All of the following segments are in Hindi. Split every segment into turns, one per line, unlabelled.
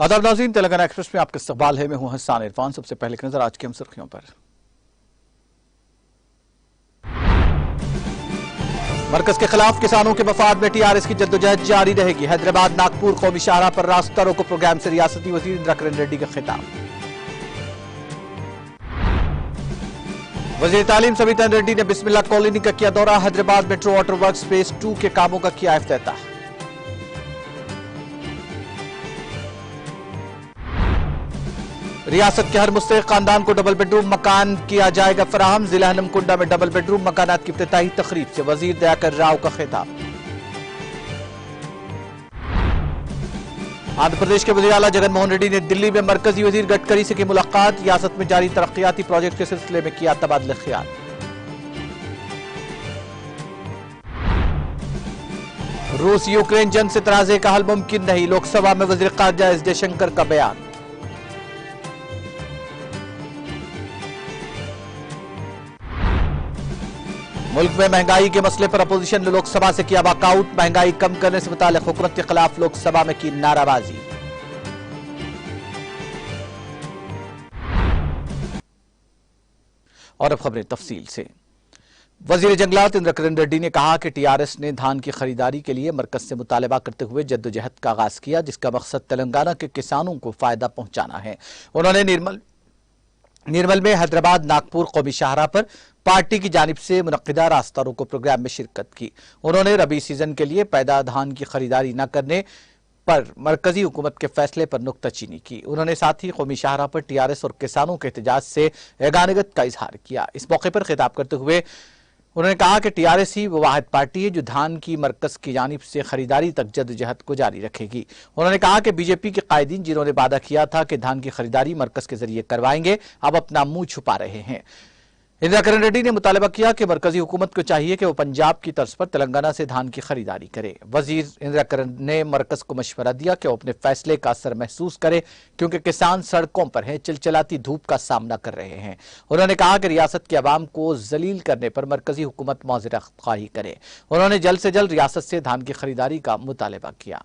आदाब नाज़रीन, तेलंगाना एक्सप्रेस में आपका इस्तकबाल है। मैं हूं हसन इरफान। सबसे पहले एक नजर आज की हम सुर्खियों पर। मरकज के खिलाफ किसानों के मफाद में टीआरएस की जद्दोजहद जारी रहेगी। हैदराबाद नागपुर कौमी शाहराह पर रास्ता रोको प्रोग्राम से रियासती वजीर इंदिरा किरण रेड्डी का खिताब। वजीर तालीम सविता रेड्डी ने बिस्मिल्लाह कॉलोनी का किया दौरा। Hyderabad metro water works phase 2 के कामों का किया इफ्तिताह। रियासत के हर मुस्तहिक खानदान को डबल बेडरूम मकान किया जाएगा फराहम। जिला हनमकुंडा में डबल बेडरूम मकानात की इफ्तिताही तकरीब से वजीर दयाकर राव का खिताब। आंध्र प्रदेश के वज़ीर आला जगन मोहन रेड्डी ने दिल्ली में मरकजी वजीर गडकरी से की मुलाकात। रियासत में जारी तरक्याती प्रोजेक्ट के सिलसिले में किया तबादला ख्याल। रूस यूक्रेन जंग से तनाज़े का हल मुमकिन नहीं। लोकसभा में वज़ीर ख़ारजा एस जयशंकर का बयान। मुल्क में महंगाई के मसले पर अपोजिशन ने लोकसभा से किया वॉकआउट। महंगाई कम करने से मुताल्लिक हुकूमत के खिलाफ लोकसभा में की नाराबाजी। और अब खबरें तफसील से। वजीर जंगलात इंदिरा किरण रेड्डी ने कहा कि टीआरएस ने धान की खरीदारी के लिए मरकज से मुतालबा करते हुए जद्दोजहद का आगाज किया, जिसका मकसद तेलंगाना के किसानों को फायदा पहुंचाना है। उन्होंने निर्मल में हैदराबाद नागपुर कौमी शाहराह पर पार्टी की जानिब से मुनक्किदा रास्ता रोको प्रोग्राम में शिरकत की। उन्होंने रबी सीजन के लिए पैदा धान की खरीदारी न करने पर मरकजी हुकूमत के फैसले पर नुक्ताचीनी की। उन्होंने साथ ही कौमी शाहराह पर टीआरएस और किसानों के एहतजाज से एगानगत का इजहार किया। इस मौके पर खिताब करते हुए उन्होंने कहा कि टीआरएस ही वो वाहिद पार्टी है जो धान की मरकज की जानिब से खरीदारी तक जद्दोजहद को जारी रखेगी। उन्होंने कहा कि बीजेपी के कायदीन जिन्होंने वादा किया था कि धान की खरीदारी मरकज के जरिए करवाएंगे, अब अपना मुंह छुपा रहे हैं। इंदिरा किरण रेड्डी ने मुतालबा किया कि मरकजी हुकूमत को चाहिए कि वो पंजाब की तर्ज पर तेलंगाना से धान की खरीदारी करे। वजीर इंदिरा किरण ने मरकज को मशवरा दिया कि वो अपने फैसले का असर महसूस करे, क्योंकि किसान सड़कों पर हैं, चिलचिलाती धूप का सामना कर रहे हैं। उन्होंने कहा कि रियासत के अवाम को जलील करने पर मरकजी हुकूमत मौजरा ख्वाही करे। उन्होंने जल्द से जल्द रियासत से धान की खरीदारी का मुतालबा किया।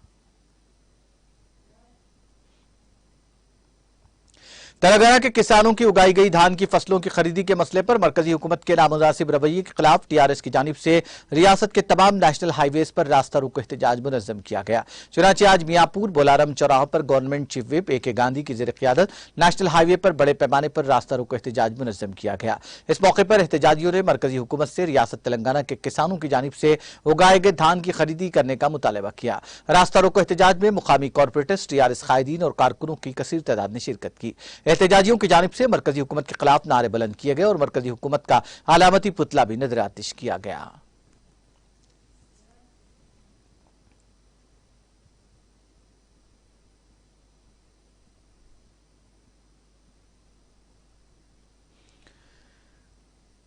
तेलंगाना के किसानों की उगाई गई धान की फसलों की खरीदी के मसले पर मरकजी हुकूमत के नामुनासिब रवैये के खिलाफ टीआरएस की जानिब से रियासत के तमाम नेशनल हाईवेज पर रास्ता रोको एहतजाज मुनज़्ज़म किया गया। चुनांचे आज मियाँपुर बोलारम चौराहा पर government chief whip A K. Gandhi की ज़ेर क़ियादत नेशनल हाईवे पर बड़े पैमाने पर रास्ता रोको एहतजाज मुनज़्ज़म किया गया। इस मौके पर एहतजाजियों ने मरकजी हुकूमत से रियासत तेलंगाना के किसानों की जानिब से उगाए गए धान की खरीदी करने का मुतालबा किया। रास्ता रोको एहतजाज में मुकामी कॉरपोरेटर्स, टीआरएस कायदीन और कारकुनों की कसीर तादाद ने शिरकत की। एहतजाजियों की जानिब से मरकजी हुकूमत के खिलाफ नारे बुलंद किए गए और मरकजी हुकूमत का अलामती पुतला भी नजर आतिश किया गया।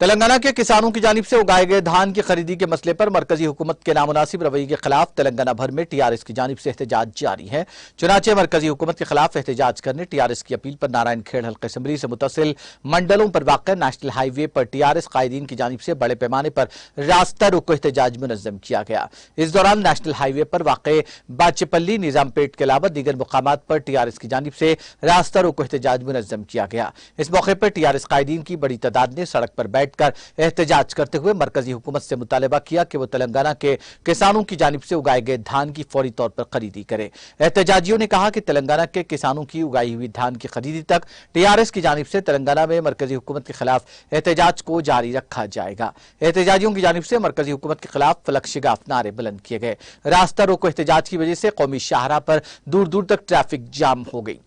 तेलंगाना के किसानों की जानिब से उगाए गए धान की खरीदी के मसले पर मरकजी हुकूमत के नामुनासिब रवैये के खिलाफ तेलंगाना भर में टीआरएस की जानिब से एहतजाज जारी है। चुनांचे मरकजी हुकूमत के खिलाफ एहतजाज करने टीआरएस की अपील पर नारायण खेड़ हल्का असम्बली से मुतसिल मंडलों पर वाक़या नेशनल हाईवे पर टीआरएस कायदीन की जानिब से बड़े पैमाने पर रास्ता रोको एहतजाज मुनज़्ज़म किया गया। इस दौरान नेशनल हाईवे पर वाक़ बाचेपल्ली, निजामपेट के अलावा दीगर मुकामात पर टीआरएस की जानिब से रास्ता रोको एहतजाज मुनज़्ज़म किया गया। इस मौके पर टीआरएस कायदीन की बड़ी तादाद ने सड़क पर बैठकर एहतजाज करते हुए मरकजी हुकूमत से मुतालबा किया कि वो तेलंगाना के किसानों की जानिब से उगाए गए धान की फौरी तौर पर खरीदी करे। एहतजाजियों ने कहा कि तेलंगाना के किसानों की उगाई हुई धान की खरीदी तक टीआरएस की जानिब से तेलंगाना में मरकजी हुकूमत के खिलाफ एहतजाज को जारी रखा जाएगा। एहतजाजियों की जानिब से मरकजी हुकूमत के खिलाफ फलक शिगाफ नारे बुलंद किए गए। रास्ता रोको एहतजाज की वजह से कौमी शाहराह पर दूर दूर तक ट्रैफिक जाम हो गई।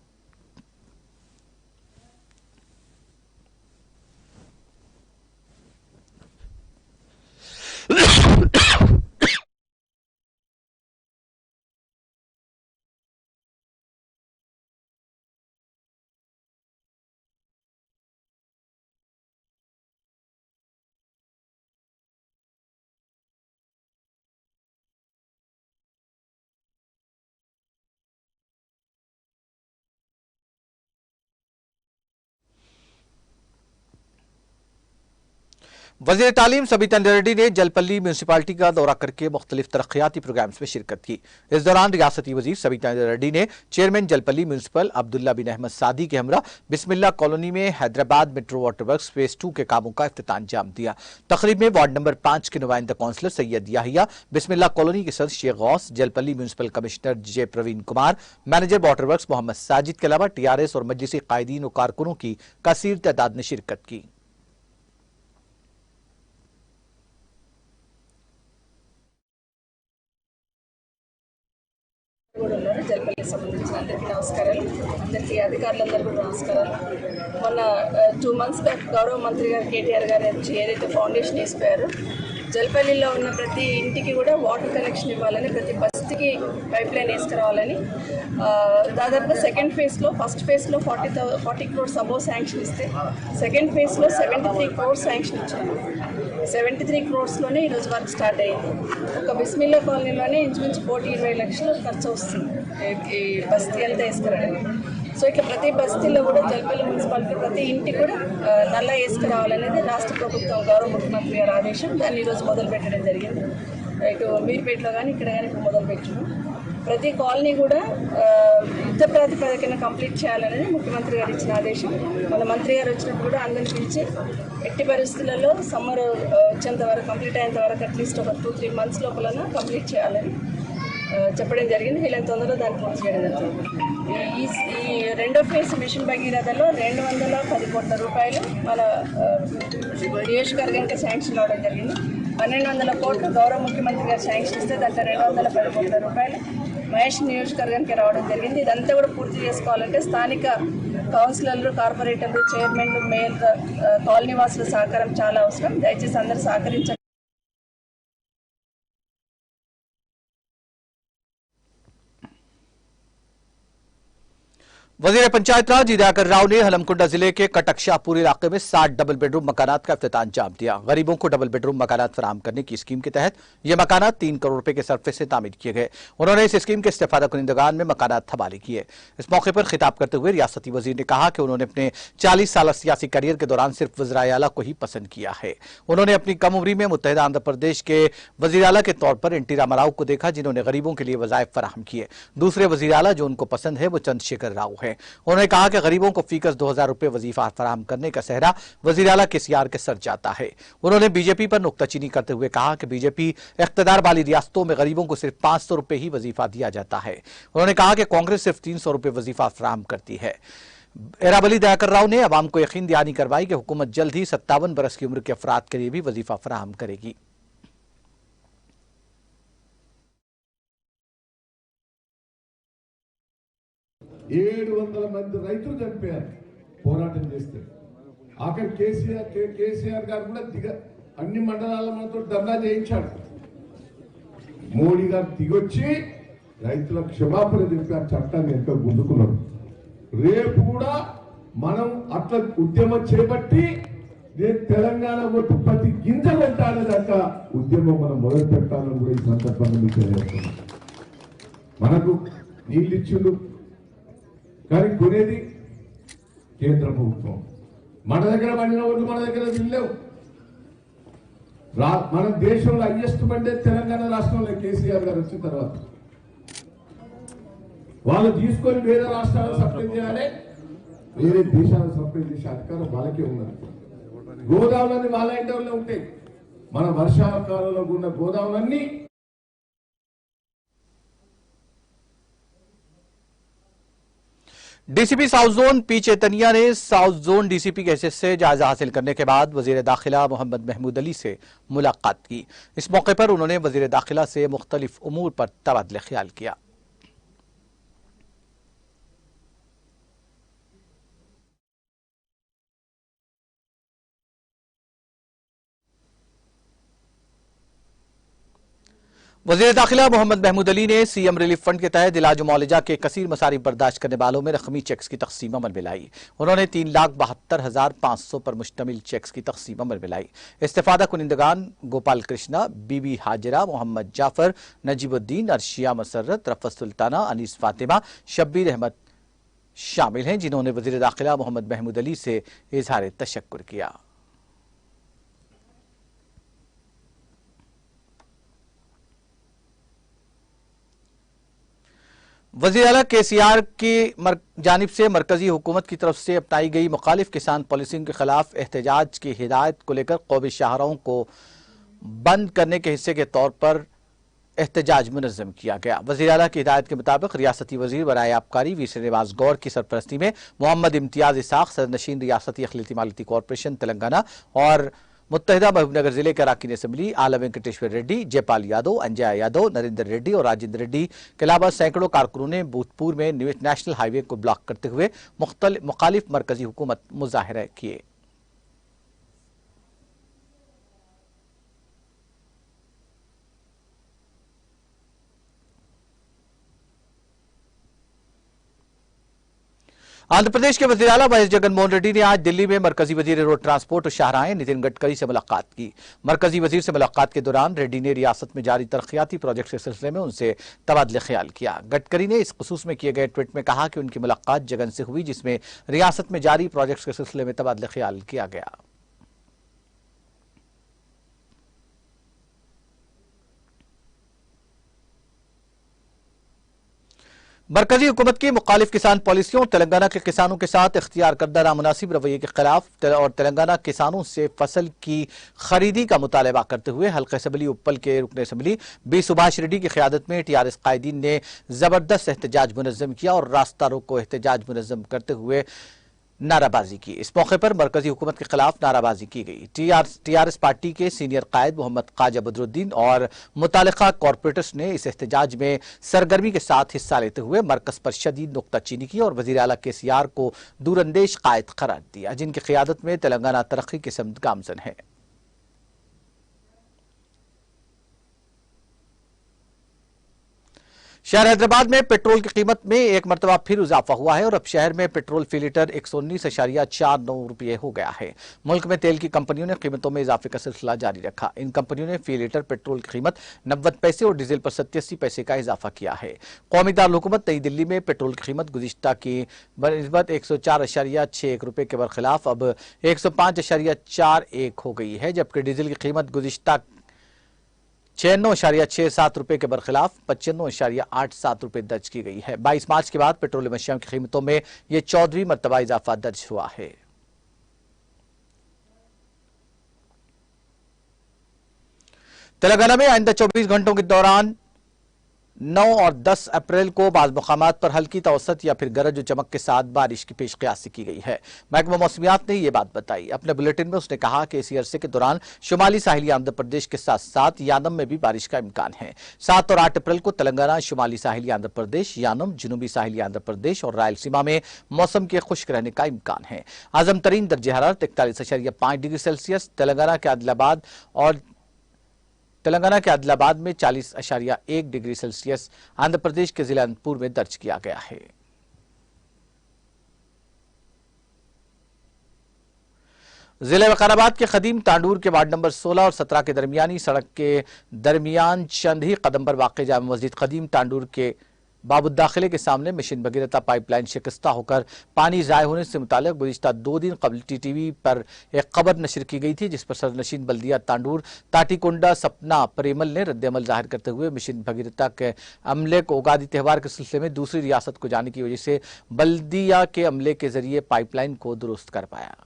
वजीर तालीम सबिता रेड्डी ने जलपल्ली म्यूनसिपालिटी का दौरा करके मुख्तलिफ तरक्याती प्रोग्राम्स में शिरकत की। इस दौरान रियासती वजीर सबिता रेड्डी ने चेयरमैन जलपल्ली म्यूनसिपल अब्दुल्ला बिन अहमद सादी के हमरा बिस्मिल्लाह कॉलोनी में Hyderabad metro water works phase 2 के कामों का इफ्तिताम दिया। तकरीब में वार्ड नंबर 5 के नुमाइंदा काउंसलर सैयद याहिया, बिस्मिल्लाह कॉलोनी के सदस्य Sheikh Ghouse, Jalpally municipal commissioner J Praveen Kumar, manager water works Mohammed Sajid के अलावा TRS और मजलिसी कायदीन और कारकुनों की कसीर तादाद ने शिरकत की।
జల్పల్లికి సంబంధించిన అందరికీ నమస్కారాలు, అందరికీ అధికారులందరూ కూడా నమస్కారాలు. మొన్న 2 months బ్యాక్ గౌరవ మంత్రి గారు KTR గారు ఏదైతే ఫౌండేషన్ వేసిపోయారో జల్పల్లిలో ఉన్న ప్రతి ఇంటికి కూడా వాటర్ కనెక్షన్ ఇవ్వాలని, ప్రతి బస్తీకి పైప్ లైన్ వేసుకురావాలని దాదాపుగా సెకండ్ ఫేజ్లో ఫస్ట్ ఫేజ్లో 40 crores అబోవ్ శాంక్షన్ ఇస్తే సెకండ్ ఫేజ్లో 73 crores శాంక్షన్ ఇచ్చారు. 73 crores-లోనే ఈరోజు వర్క్ స్టార్ట్ అయ్యింది. ఒక బిస్మిల్లా కాలనీలోనే ఇంచుమించు 1,20 లక్షలు ఖర్చు వస్తుంది ఈ బస్తీ అంతా వేసుకురావడానికి. సో ఇట్లా ప్రతి బస్తీలో కూడా జల్పల్లి మున్సిపాలిటీ ప్రతి ఇంటికి కూడా నల్లా వేసుకురావాలనేది రాష్ట్ర ప్రభుత్వం గౌరవ ముఖ్యమంత్రి గారి ఆదేశం. దాన్ని ఈరోజు మొదలు పెట్టడం జరిగింది. ఇటు మీర్పేటలో కానీ ఇక్కడ కానీ ఇప్పుడు మొదలు పెట్టాము. ప్రతి కాలనీ కూడా యుద్ధ ప్రాతిపదికన కంప్లీట్ చేయాలనేది ముఖ్యమంత్రి గారు ఇచ్చిన ఆదేశం. మన మంత్రి గారు వచ్చినప్పుడు కూడా అందరిని పిలిచి ఎట్టి పరిస్థితులలో సమ్మర్ వచ్చేంత వరకు కంప్లీట్ అయ్యేంత వరకు అట్లీస్ట్ ఒక 2-3 months లోపల కంప్లీట్ చేయాలని చెప్పడం జరిగింది. వీళ్ళని తొందరగా దాన్ని పూర్తి చేయడం జరుగుతుంది. ఈ రెండో ఫేజ్ మిషన్ భగీరథలో 210 కోట్ల రూపాయలు మన నియోజకవర్గానికి శాంక్షన్ అవ్వడం జరిగింది. 1,200 కోట్లు గౌరవ ముఖ్యమంత్రి గారు శాంక్షన్ ఇస్తే దాంట్లో 210 కోట్ల రూపాయలు మహేష్ నియోజకవర్గానికి రావడం జరిగింది. ఇదంతా కూడా పూర్తి చేసుకోవాలంటే స్థానిక కౌన్సిలర్లు, కార్పొరేటర్లు, చైర్మన్లు, మేయర్, కాలనీ వాసుల సహకారం చాలా అవసరం. దయచేసి అందరూ సహకరించండి.
वजीर पंचायत राज दयाकर राव ने हलमकुंडा जिले के कटकशाहपुर इलाके में 60 डबल बेडरूम मकानात का इफ्तिताम दिया। गरीबों को डबल बेडरूम मकानात फराहम करने की स्कीम के तहत ये मकानात 3 करोड़ रुपए के सरफे से तामीर किए गए। उन्होंने इस स्कीम के इस्तेफादा कुनिंदगान में मकानात हवाले किए। इस मौके पर खिताब करते हुए रियासती वजीर ने कहा कि उन्होंने अपने 40 साल सियासी करियर के दौरान सिर्फ वज़ीर आला को ही पसंद किया है। उन्होंने अपनी कम उम्री में मुत्तहिदा आंध्र प्रदेश के वज़ीर आला के तौर पर NT रामाराव को देखा, जिन्होंने गरीबों के लिए वज़ाइफ फराहम किए। दूसरे वज़ीर आला जो उनको पसंद है वो चंद्रशेखर राव है। उन्होंने कहा कि गरीबों को फीकस 2,000 रुपए वजीफा फराहम करने का सहरा वज़ीर आला KCR के सर जाता है। उन्होंने बीजेपी पर नुक्ताचीनी करते हुए कहा कि बीजेपी इख्तिदार वाली रियासतों में गरीबों को सिर्फ 500 रुपए ही वजीफा दिया जाता है। उन्होंने कहा कि कांग्रेस सिर्फ 300 रुपए वजीफा फराहम करती है। एराबली दयाकर राव ने अवाम को यकीन दिलानी करवाई कि हुकूमत जल्द ही 57 बरस की उम्र के अफराद के लिए भी वजीफा फराहम करेगी।
ఏడు వందల మంది రైతులు చనిపోయారు పోరాటం చేస్తే. ఆఖరి కేసీఆర్ గారు కూడా అన్ని మండలాల మనతో ధర్నా చేయించాడు. మోడీ గారు దిగొచ్చి రైతులకు క్షమాపణ చెప్పారు, చట్టాన్ని ఎంత గుంజుకున్నాడు. రేపు కూడా మనం అట్లా ఉద్యమం చేపట్టి నేను తెలంగాణ ఒట్టు ప్రతి గింజ పెట్టాలదాకా ఉద్యమం మనం మొదలు పెట్టాలని కూడా ఈ సందర్భంగా మీకు తెలియజేస్తున్నాం. మనకు నీళ్ళు ఇచ్చిండు కానీ కొనేది కేంద్ర ప్రభుత్వం. మన దగ్గర పండిన వాళ్ళు మన దగ్గర వీళ్ళేవు. మన దేశంలో హైయెస్ట్ పండే తెలంగాణ రాష్ట్రంలో KCR గారు వచ్చిన తర్వాత వాళ్ళు తీసుకొని వేరే రాష్ట్రాలకు సప్లై చేయాలి, వేరే దేశాలకు సప్లై చేసే అధికారం వాళ్ళకే ఉన్నది. గోదాములన్నీ వాళ్ళ ఇంటర్లో ఉంటాయి. మన వర్షాకాలంలో ఉన్న గోదాములన్నీ
DCP south zone P Chaitanya ने साउथ जोन DCP के हैसियत से जायजा हासिल करने के बाद वजीर दाखिला मोहम्मद महमूद अली से मुलाकात की। इस मौके पर उन्होंने वजीर दाखिला से मुख्तलिफ उमूर पर तबादले ख्याल किया। वज़ीर दाखिला मोहम्मद महमूद अली ने CM रिलीफ फंड के तहत इलाज मुआलजा के कसीर मसारिफ बर्दाश्त करने वालों में रकमी चेक्स की तकसीम अमल में लाई। उन्होंने 3,72,500 पर मुश्तमिल चेक्स की तकसीम अमल में लाई। इस्तेफादा कुनिंदगान गोपाल कृष्णा, बीबी हाजिरा, मोहम्मद जाफर, नजीबुद्दीन, अर्शिया मसर्रत, रफ़त सुल्ताना, अनीस फातिमा, शब्बीर अहमद शामिल हैं, जिन्होंने वज़ीर दाखिला मोहम्मद महमूद अली से इजहार तशक्कुर किया। वज़ीर आला केसीआर की जानिब से मरकजी हुकूमत की तरफ से अपनाई गई मुखालिफ किसान पॉलिसियों के खिलाफ एहतजाज की हिदायत को लेकर कौमी शाहराहों को बंद करने के हिस्से के तौर पर एहतजाज मुनज़्ज़म किया गया। वज़ीर आला की हिदायत के मुताबिक रियासती वज़ीर बराए आबकारी वी श्रीनिवास गौर की सरपरस्ती में मोहम्मद इम्तियाज़ इसाक सदरनशीन रियासती अक़लियती मालियती कॉरपोरेशन तेलंगाना और मुत्तहिदा महबूबनगर जिले के अराकीन असम्बली आला वेंकटेश्वर रेड्डी, जयपाल यादव, अंजया यादव, नरेंद्र रेड्डी और राजेंद्र रेड्डी के अलावा सैकड़ों कारकुनों ने भूतपूर में नेशनल हाईवे को ब्लॉक करते हुए मुखालिफ मरकजी हुकूमत मुजाहरे किए। आंध्र प्रदेश के वज़ीर आला वाई एस जगनमोहन रेड्डी ने आज दिल्ली में मरकजी वज़ीर रोड ट्रांसपोर्ट और शाहराहें नितिन गडकरी से मुलाकात की। मरकजी वज़ीर से मुलाकात के दौरान रेड्डी ने रियासत में जारी तरक्याती प्रोजेक्ट के सिलसिले में उनसे तबादले ख्याल किया। गडकरी ने इस खुसूस में किए गए ट्वीट में कहा कि उनकी मुलाकात जगन से हुई, जिसमें रियासत में जारी प्रोजेक्ट के सिलसिले में तबादले ख्याल किया गया। मरकजी हुकूमत की मुखालिफ किसान पॉलिसियों तेलंगाना के किसानों के साथ इख्तियार करदा नामुनासिब रवैये के खिलाफ और तेलंगाना किसानों से फसल की खरीदी का मुतालबा करते हुए हल्का असम्बली उप्पल के रुकन असम्बली बी सुभाष रेड्डी की क़यादत में टीआरएस कायदीन ने जबरदस्त एहतजाज मुनज़्ज़म किया और रास्ता रोको एहतजाज मुनज़्ज़म करते हुए नाराबाजी की। इस मौके पर मरकजी हुकूमत के खिलाफ नाराबाजी की गई। टीआरएस पार्टी के सीनियर कायद मोहम्मद ख्वाजा बदरुद्दीन और मुतालिका कॉरपोरेटर्स ने इस एहतजाज में सरगर्मी के साथ हिस्सा लेते हुए मरकज पर शदीद नुक्ताचीनी की और वज़ीर आला केसीआर को दूरंदेश कायद करार दिया, जिनकी क़यादत में तेलंगाना तरक्की की समत गामजन है। शहर हैदराबाद में पेट्रोल की कीमत में एक मरतबा फिर इजाफा हुआ है और अब शहर में पेट्रोल फी लीटर 119.49 रुपये हो गया है। मुल्क में तेल की कंपनियों ने कीमतों में इजाफे का सिलसिला जारी रखा। इन कंपनियों ने फी लीटर पेट्रोल की कीमत 90 पैसे और डीजल पर 87 पैसे का इजाफा किया है। कौमी दारुल-हुकूमत नई दिल्ली में पेट्रोल की कीमत गुज़िश्ता की बनिस्बत 104.61 रुपये के बरखिलाफ अब 105.41 हो गई है, जबकि डीजल की कीमत गुज़िश्ता 96.67 रुपये के बरखिलाफ 95.87 रुपये दर्ज की गई है। 22 मार्च के बाद पेट्रोलियम अशियाओं की कीमतों में यह 14वीं मरतबा इजाफा दर्ज हुआ है। तेलंगाना में आइंदा 24 घंटों के दौरान 9 और 10 अप्रैल को बाज़ मकामात पर हल्की तवसत या फिर गरज और चमक के साथ बारिश की पेशकयासी की गई है। महकमा मौसमियात ने यह बात बताई। अपने बुलेटिन में उसने कहा कि इसी अरसे के दौरान शुमाली साहिली आंध्र प्रदेश के साथ साथ यानम में भी बारिश का इम्कान है। 7 और 8 अप्रैल को तेलंगाना, शुमाली साहिली आंध्र प्रदेश, यानम, जनूबी साहिली आंध्र प्रदेश और रायलसीमा में मौसम के खुश्क रहने का इम्कान है। आजम तरीन दर्जे हरारत 41.5 डिग्री सेल्सियस तेलंगाना के आदिलाबाद में 40.1 डिग्री सेल्सियस आंध्र प्रदेश के जिला अनंतपुर में दर्ज किया गया है। जिले वकाराबाद के खदीम तांडूर के वार्ड नंबर 16 और 17 के दरमियानी सड़क के दरमियान चंद ही कदम पर वाक़ जामा मस्जिद खदीम तांडूर के बाबुद्दाखिले के सामने मिशन भगीरथा पाइपलाइन शिकस्ता होकर पानी ज़ाय होने से मुताल्लिक़ गुज़िश्ता 2 दिन कबल टीटीवी पर एक खबर नशर की गई थी, जिस पर सरनशीन बल्दिया तांडूर ताटीकुंडा सपना प्रेमल ने रद्द-ए-अमल ज़ाहिर करते हुए मिशन भगीरथा के अमले को उगादी त्यौहार के सिलसिले में दूसरी रियासत को जाने की वजह से बल्दिया के अमले के जरिए पाइपलाइन को दुरुस्त कर पाया।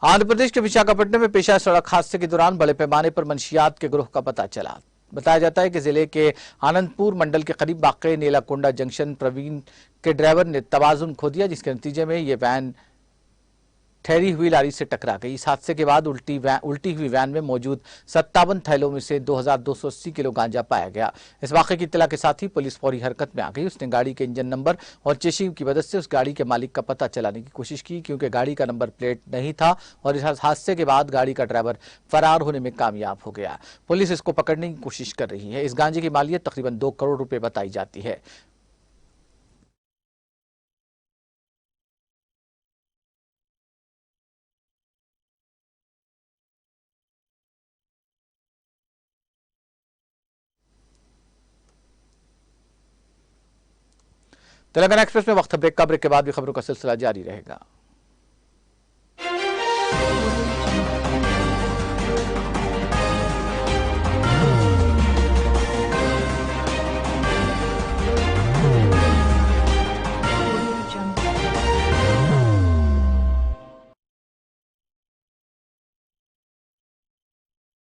आंध्र प्रदेश के विशाखापट्टनम में पेश आए सड़क हादसे के दौरान बड़े पैमाने पर मंशियात के ग्रोह का पता चला। बताया जाता है कि जिले के आनंदपुर मंडल के करीब वाक़े नीलाकुंडा जंक्शन प्रवीण के ड्राइवर ने तवाज़ुन खो दिया, जिसके नतीजे में ये वैन ठहरी हुई लारी से टकरा गई। इस हादसे के बाद उल्टी हुई वैन में मौजूद 57 थैलों में से 2280 किलो गांजा पाया गया। इस वाक़े की इत्तला के साथ ही पुलिस फौरी हरकत में आ गई। उसने गाड़ी के इंजन नंबर और चेसिंग की मदद से उस गाड़ी के मालिक का पता चलाने की कोशिश की, क्योंकि गाड़ी का नंबर प्लेट नहीं था और इस हादसे के बाद गाड़ी का ड्राइवर फरार होने में कामयाब हो गया। पुलिस इसको पकड़ने की कोशिश कर रही है। इस गांजे की मालियत तकरीबन 2 करोड़ रुपए बताई जाती है। तेलंगाना एक्सप्रेस में वक्त ब्रेक के बाद भी खबरों का सिलसिला जारी रहेगा।